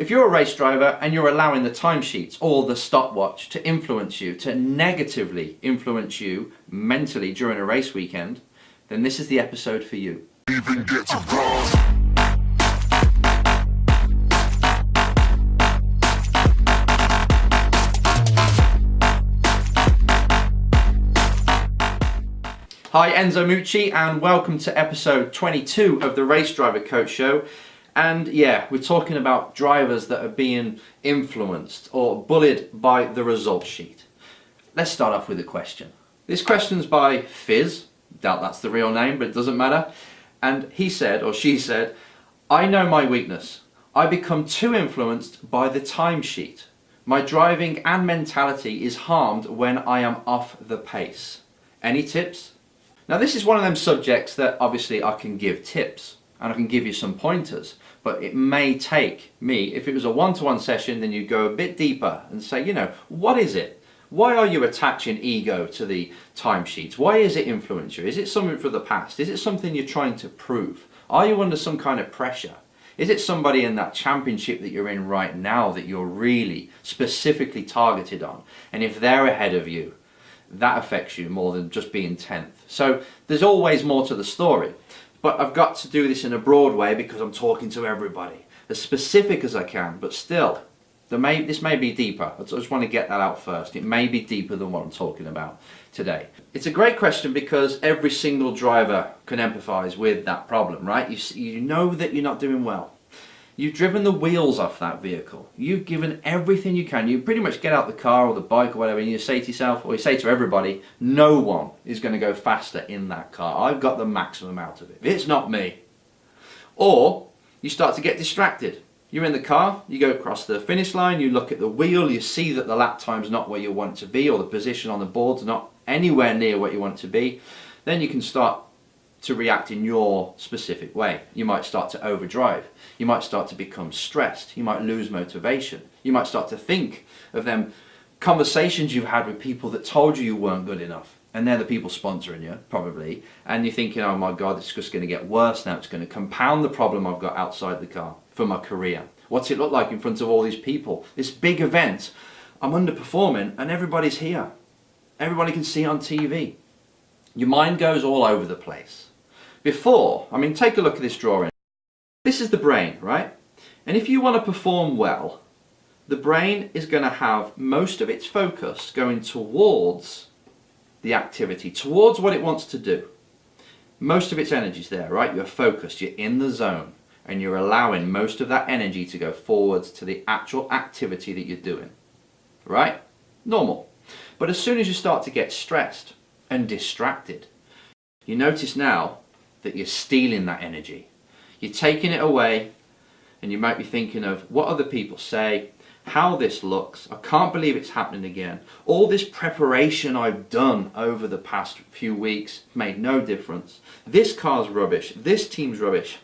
If you're a race driver and you're allowing the timesheets or the stopwatch to influence you, to negatively influence you mentally during a race weekend, then this is the episode for you. Even get to bronze. Hi, Enzo Mucci, and welcome to episode 22 of the Race Driver Coach Show. And yeah, we're talking about drivers that are being influenced or bullied by the result sheet. Let's start off with a question. This question's by Fizz, doubt that's the real name, but it doesn't matter. And he said, or she said, I know my weakness. I become too influenced by the timesheet. My driving and mentality is harmed when I am off the pace. Any tips? Now this is one of them subjects that obviously I can give tips and I can give you some pointers, but it may take me, if it was a one-to-one session, then you go a bit deeper and say, you know, what is it? Why are you attaching ego to the timesheets? Why is it influence you? Is it something from the past? Is it something you're trying to prove? Are you under some kind of pressure? Is it somebody in that championship that you're in right now that you're really specifically targeted on? And if they're ahead of you, that affects you more than just being 10th. So there's always more to the story. But I've got to do this in a broad way because I'm talking to everybody. As specific as I can, but still, this may be deeper. I just want to get that out first. It may be deeper than what I'm talking about today. It's a great question because every single driver can empathise with that problem, right? You know that you're not doing well. You've driven the wheels off that vehicle. You've given everything you can. You pretty much get out the car or the bike or whatever and you say to yourself, or you say to everybody, no one is going to go faster in that car. I've got the maximum out of it. It's not me. Or you start to get distracted. You're in the car, you go across the finish line, you look at the wheel, you see that the lap time's not where you want it to be or the position on the board's not anywhere near what you want it to be. Then you can start to react in your specific way. You might start to overdrive. You might start to become stressed. You might lose motivation. You might start to think of them conversations you've had with people that told you weren't good enough. And they're the people sponsoring you, probably. And you're thinking, oh my God, it's just going to get worse now. It's going to compound the problem I've got outside the car for my career. What's it look like in front of all these people? This big event, I'm underperforming and everybody's here. Everybody can see it on TV. Your mind goes all over the place. Before, I mean, take a look at this drawing. This is the brain, right? And if you want to perform well, the brain is going to have most of its focus going towards the activity, towards what it wants to do. Most of its energy is there, right? You're focused, you're in the zone, and you're allowing most of that energy to go forwards to the actual activity that you're doing, right? Normal. But as soon as you start to get stressed and distracted, you notice now that you're stealing that energy. You're taking it away and you might be thinking of what other people say, how this looks, I can't believe it's happening again. All this preparation I've done over the past few weeks made no difference. This car's rubbish, this team's rubbish.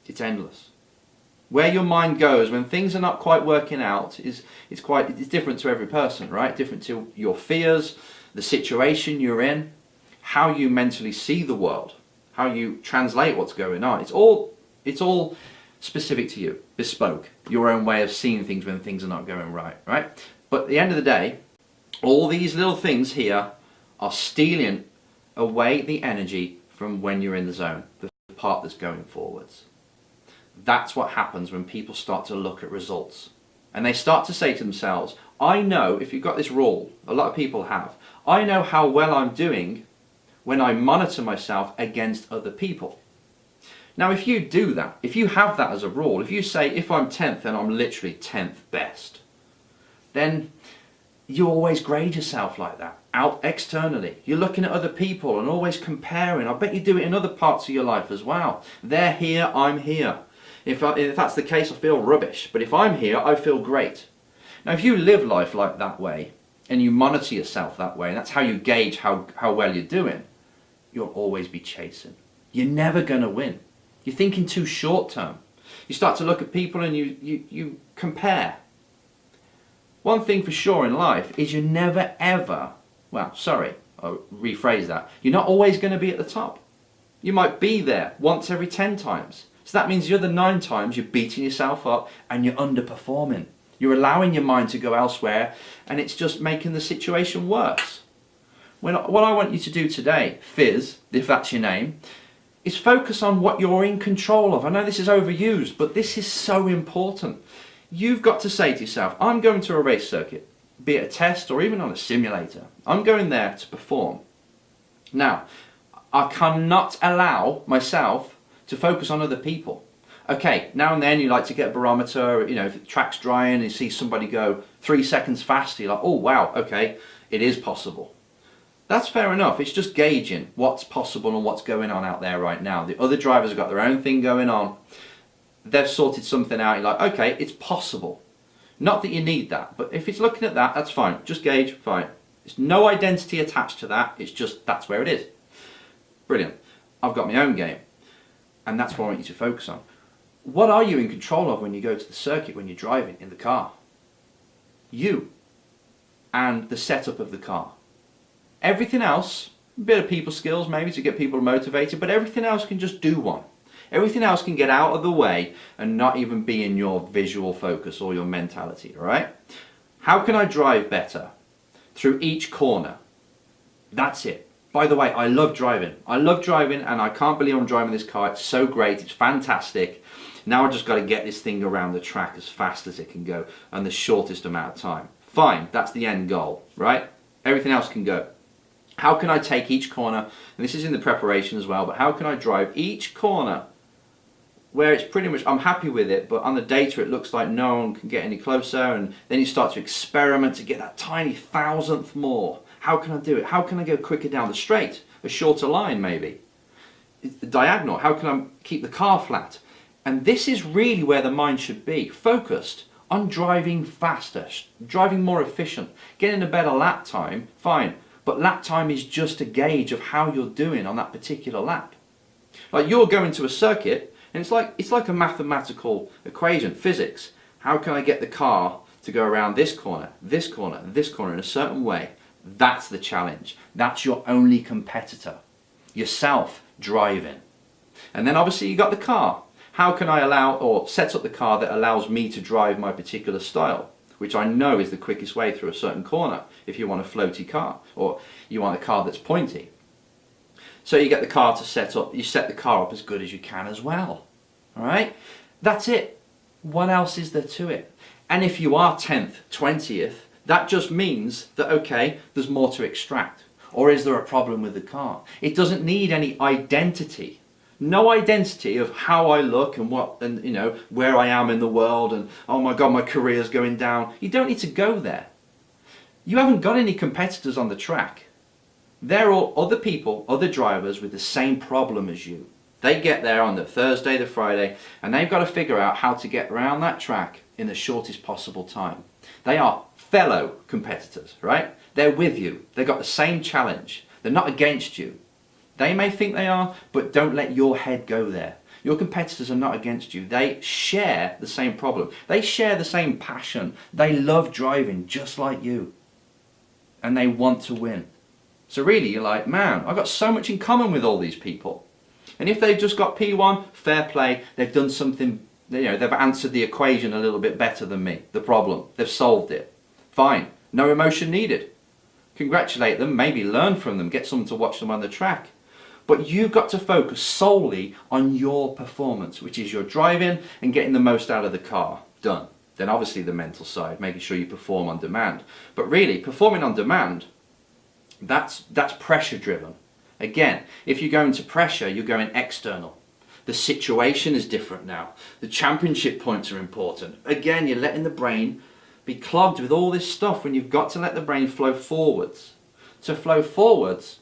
It's endless. Where your mind goes when things are not quite working out is different to every person, right? Different to your fears, the situation you're in, how you mentally see the world, how you translate what's going on. It's all specific to you, bespoke, your own way of seeing things when things are not going right, right? But at the end of the day, all these little things here are stealing away the energy from when you're in the zone, the part that's going forwards. That's what happens when people start to look at results. And they start to say to themselves, I know, if you've got this rule, a lot of people have, I know how well I'm doing when I monitor myself against other people. Now if you do that, if you have that as a rule, if you say if I'm 10th then I'm literally 10th best, then you always grade yourself like that, out externally. You're looking at other people and always comparing. I bet you do it in other parts of your life as well. They're here, I'm here. If that's the case, I feel rubbish. But if I'm here, I feel great. Now if you live life like that way, and you monitor yourself that way, and that's how you gauge how well you're doing, you'll always be chasing. You're never going to win. You're thinking too short term. You start to look at people and you compare. One thing for sure in life is you're never ever, well, sorry, I'll rephrase that. You're not always going to be at the top. You might be there once every 10 times. So that means the other 9 times you're beating yourself up and you're underperforming. You're allowing your mind to go elsewhere, and it's just making the situation worse. What I want you to do today, Fizz, if that's your name, is focus on what you're in control of. I know this is overused, but this is so important. You've got to say to yourself, I'm going to a race circuit, be it a test or even on a simulator. I'm going there to perform. Now, I cannot allow myself to focus on other people. Okay, now and then you like to get a barometer, if the track's drying and you see somebody go 3 seconds faster, you're like, oh wow, okay, it is possible. That's fair enough. It's just gauging what's possible and what's going on out there right now. The other drivers have got their own thing going on. They've sorted something out. You're like, okay, it's possible. Not that you need that, but if it's looking at that, that's fine. Just gauge, fine. There's no identity attached to that. It's just, that's where it is. Brilliant. I've got my own game. And that's what I want you to focus on. What are you in control of when you go to the circuit, when you're driving in the car? You. And the setup of the car. Everything else, a bit of people skills maybe to get people motivated, but everything else can just do one. Everything else can get out of the way and not even be in your visual focus or your mentality, alright? How can I drive better? Through each corner. That's it. By the way, I love driving. I love driving, and I can't believe I'm driving this car. It's so great. It's fantastic. Now I just got to get this thing around the track as fast as it can go and the shortest amount of time. Fine, that's the end goal, right? Everything else can go. How can I take each corner, and this is in the preparation as well, but how can I drive each corner where it's pretty much, I'm happy with it, but on the data it looks like no one can get any closer, and then you start to experiment to get that tiny thousandth more. How can I do it? How can I go quicker down the straight? A shorter line maybe? Diagonal, how can I keep the car flat? And this is really where the mind should be, focused on driving faster, driving more efficient, getting a better lap time, fine. But lap time is just a gauge of how you're doing on that particular lap. Like you're going to a circuit, and it's like a mathematical equation, physics. How can I get the car to go around this corner, this corner, this corner in a certain way? That's the challenge. That's your only competitor. Yourself driving. And then obviously you got the car. How can I allow or set up the car that allows me to drive my particular style? Which I know is the quickest way through a certain corner if you want a floaty car or you want a car that's pointy. So you get the car to set up, you set the car up as good as you can as well. Alright? That's it. What else is there to it? And if you are 10th, 20th, that just means that, okay, there's more to extract. Or is there a problem with the car? It doesn't need any identity. No identity of how I look and what, and where I am in the world and oh my god, my career's going down. You don't need to go there. You haven't got any competitors on the track. They're all other people, other drivers with the same problem as you. They get there on the Thursday, the Friday, and they've got to figure out how to get around that track in the shortest possible time. They are fellow competitors, right? They're with you. They've got the same challenge. They're not against you. They may think they are, but don't let your head go there. Your competitors are not against you. They share the same problem. They share the same passion. They love driving just like you. And they want to win. So really you're like, man, I've got so much in common with all these people. And if they've just got P1, fair play, they've done something, they've answered the equation a little bit better than me, the problem. They've solved it. Fine, no emotion needed. Congratulate them, maybe learn from them, get someone to watch them on the track. But you've got to focus solely on your performance, which is your driving and getting the most out of the car. Done. Then obviously the mental side, making sure you perform on demand. But really, performing on demand, that's pressure driven. Again, if you go into pressure, you're going external. The situation is different now. The championship points are important. Again, you're letting the brain be clogged with all this stuff when you've got to let the brain flow forwards. To flow forwards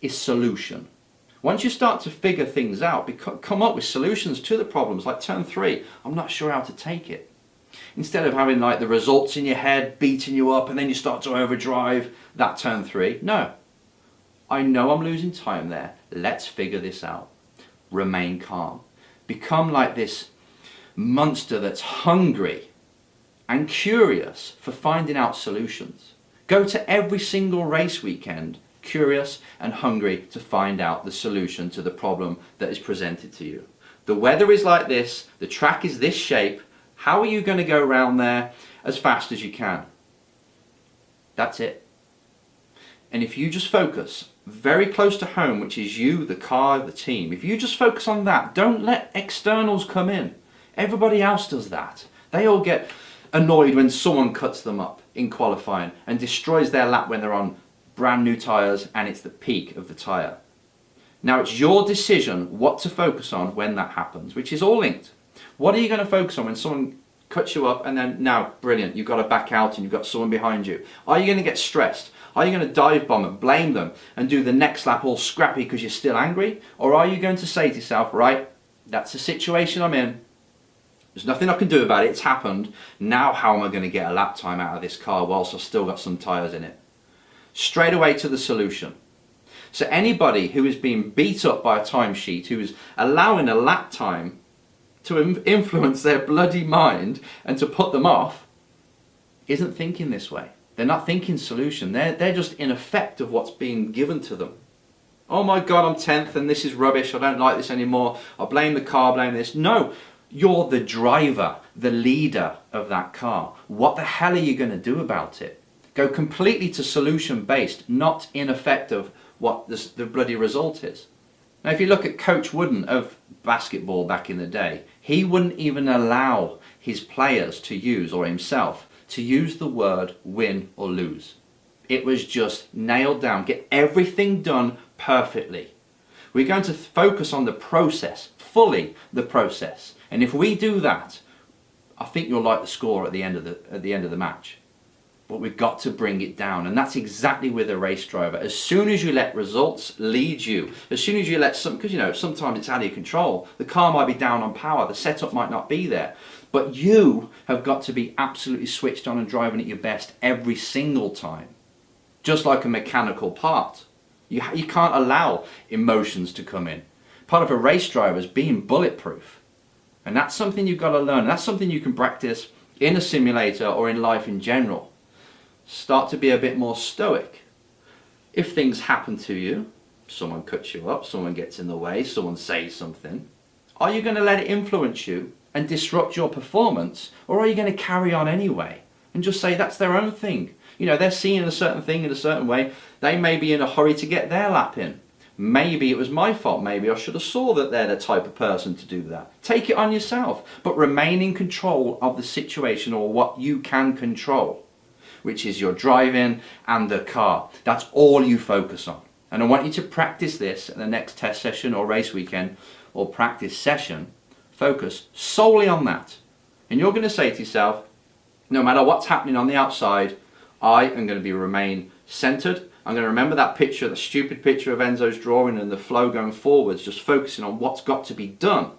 is solution. Once you start to figure things out, come up with solutions to the problems, like turn 3, I'm not sure how to take it. Instead of having like the results in your head beating you up and then you start to overdrive that turn 3, no. I know I'm losing time there. Let's figure this out. Remain calm. Become like this monster that's hungry and curious for finding out solutions. Go to every single race weekend curious and hungry to find out the solution to the problem that is presented to you. The weather is like this, the track is this shape, how are you going to go around there as fast as you can? That's it. And if you just focus very close to home, which is you, the car, the team, if you just focus on that, don't let externals come in. Everybody else does that. They all get annoyed when someone cuts them up in qualifying and destroys their lap when they're on brand new tyres and it's the peak of the tyre. Now it's your decision what to focus on when that happens, which is all linked. What are you going to focus on when someone cuts you up and then, now, brilliant, you've got to back out and you've got someone behind you? Are you going to get stressed? Are you going to dive bomb and blame them and do the next lap all scrappy because you're still angry? Or are you going to say to yourself, right, that's the situation I'm in. There's nothing I can do about it, it's happened. Now how am I going to get a lap time out of this car whilst I've still got some tyres in it? Straight away to the solution. So anybody who is being beat up by a timesheet, who is allowing a lap time to influence their bloody mind and to put them off, isn't thinking this way. They're not thinking solution. They're just in effect of what's being given to them. Oh my God, I'm 10th and this is rubbish. I don't like this anymore. I blame the car, blame this. No, you're the driver, the leader of that car. What the hell are you going to do about it? Go completely to solution based, not in effect of what the bloody result is. Now if you look at Coach Wooden of basketball back in the day, he wouldn't even allow his players to use, or himself, to use the word win or lose. It was just nailed down, get everything done perfectly. We're going to focus on the process, fully the process. And if we do that, I think you'll like the score at the end of the match. But we've got to bring it down, and that's exactly with a race driver. As soon as you let results lead you, as soon as you let because sometimes it's out of your control. The car might be down on power, the setup might not be there, but you have got to be absolutely switched on and driving at your best every single time. Just like a mechanical part. You can't allow emotions to come in. Part of a race driver is being bulletproof. And that's something you've got to learn. That's something you can practice in a simulator or in life in general. Start to be a bit more stoic. If things happen to you, someone cuts you up, someone gets in the way, someone says something, are you going to let it influence you and disrupt your performance, or are you going to carry on anyway and just say that's their own thing? You know, they're seeing a certain thing in a certain way. They may be in a hurry to get their lap in. Maybe it was my fault. Maybe I should have saw that they're the type of person to do that. Take it on yourself, but remain in control of the situation or what you can control, which is your driving and the car. That's all you focus on. And I want you to practice this at the next test session or race weekend or practice session. Focus solely on that. And you're going to say to yourself, no matter what's happening on the outside, I am going to remain centered. I'm going to remember that picture, the stupid picture of Enzo's drawing and the flow going forwards, just focusing on what's got to be done,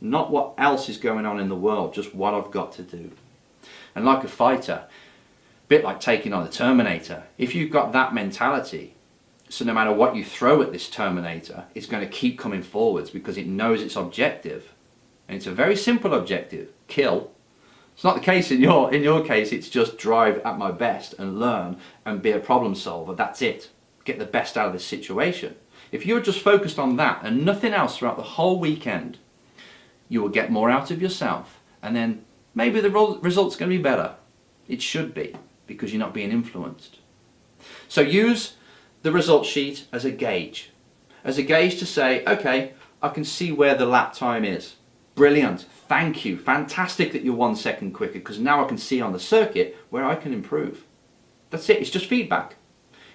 not what else is going on in the world, just what I've got to do. And like a fighter, a bit like taking on the Terminator, if you've got that mentality, so no matter what you throw at this Terminator, it's going to keep coming forwards because it knows its objective. And it's a very simple objective, kill. It's not the case in your case, it's just drive at my best and learn and be a problem solver. That's it. Get the best out of this situation. If you're just focused on that and nothing else throughout the whole weekend, you will get more out of yourself, and then maybe the result's going to be better. It should be, because you're not being influenced. So use the result sheet as a gauge. As a gauge to say, okay, I can see where the lap time is. Brilliant, thank you, fantastic that you're 1 second quicker, because now I can see on the circuit where I can improve. That's it, it's just feedback.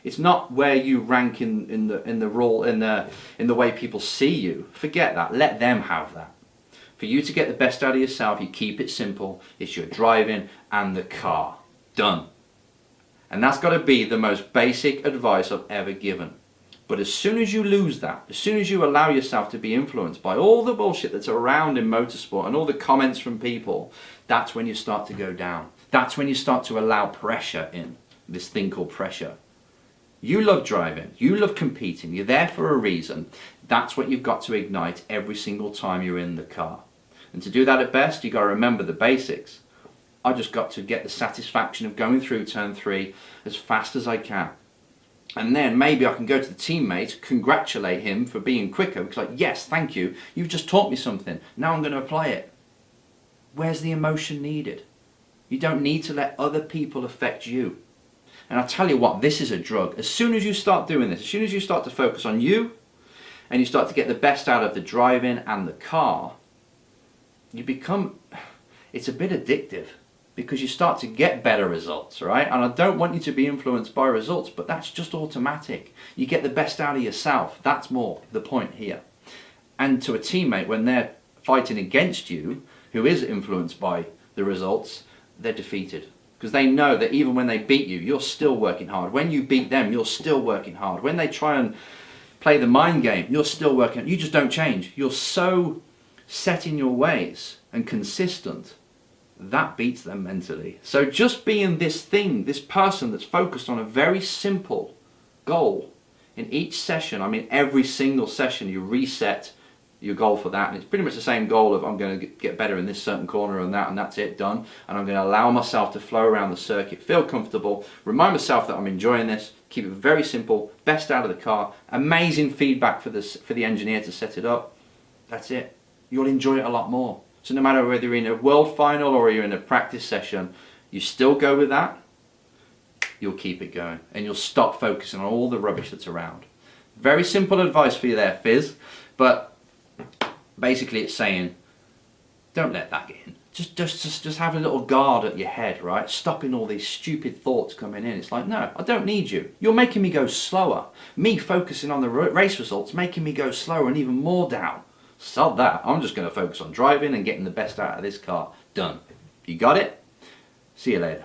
It's not where you rank in the way people see you. Forget that, let them have that. For you to get the best out of yourself, you keep it simple. It's your driving and the car. Done. And that's got to be the most basic advice I've ever given. But as soon as you lose that, as soon as you allow yourself to be influenced by all the bullshit that's around in motorsport and all the comments from people, that's when you start to go down. That's when you start to allow pressure in, this thing called pressure. You love driving, you love competing, you're there for a reason. That's what you've got to ignite every single time you're in the car. And to do that at best, you've got to remember the basics. I just got to get the satisfaction of going through turn 3 as fast as I can. And then maybe I can go to the teammate, congratulate him for being quicker, because like, yes, thank you, you've just taught me something, now I'm going to apply it. Where's the emotion needed? You don't need to let other people affect you. And I tell you what, this is a drug. As soon as you start doing this, as soon as you start to focus on you, and you start to get the best out of the driving and the car, you become, it's a bit addictive. Because you start to get better results, right? And I don't want you to be influenced by results, but that's just automatic. You get the best out of yourself. That's more the point here. And to a teammate, when they're fighting against you, who is influenced by the results, they're defeated. Because they know that even when they beat you, you're still working hard. When you beat them, you're still working hard. When they try and play the mind game, you're still working. You just don't change. You're so set in your ways and consistent. That beats them mentally. So just being this thing, this person that's focused on a very simple goal in each session, I mean every single session you reset your goal for that, and it's pretty much the same goal of I'm going to get better in this certain corner and that's it, done, and I'm going to allow myself to flow around the circuit, feel comfortable, remind myself that I'm enjoying this, keep it very simple, best out of the car, amazing feedback for the engineer to set it up. That's it. You'll enjoy it a lot more. So no matter whether you're in a world final or you're in a practice session, you still go with that, you'll keep it going. And you'll stop focusing on all the rubbish that's around. Very simple advice for you there, Fizz. But basically it's saying, don't let that get in. Just have a little guard at your head, right? Stopping all these stupid thoughts coming in. It's like, no, I don't need you. You're making me go slower. Me focusing on the race results, making me go slower and even more down. Sod that. I'm just going to focus on driving and getting the best out of this car. Done. You got it? See you later.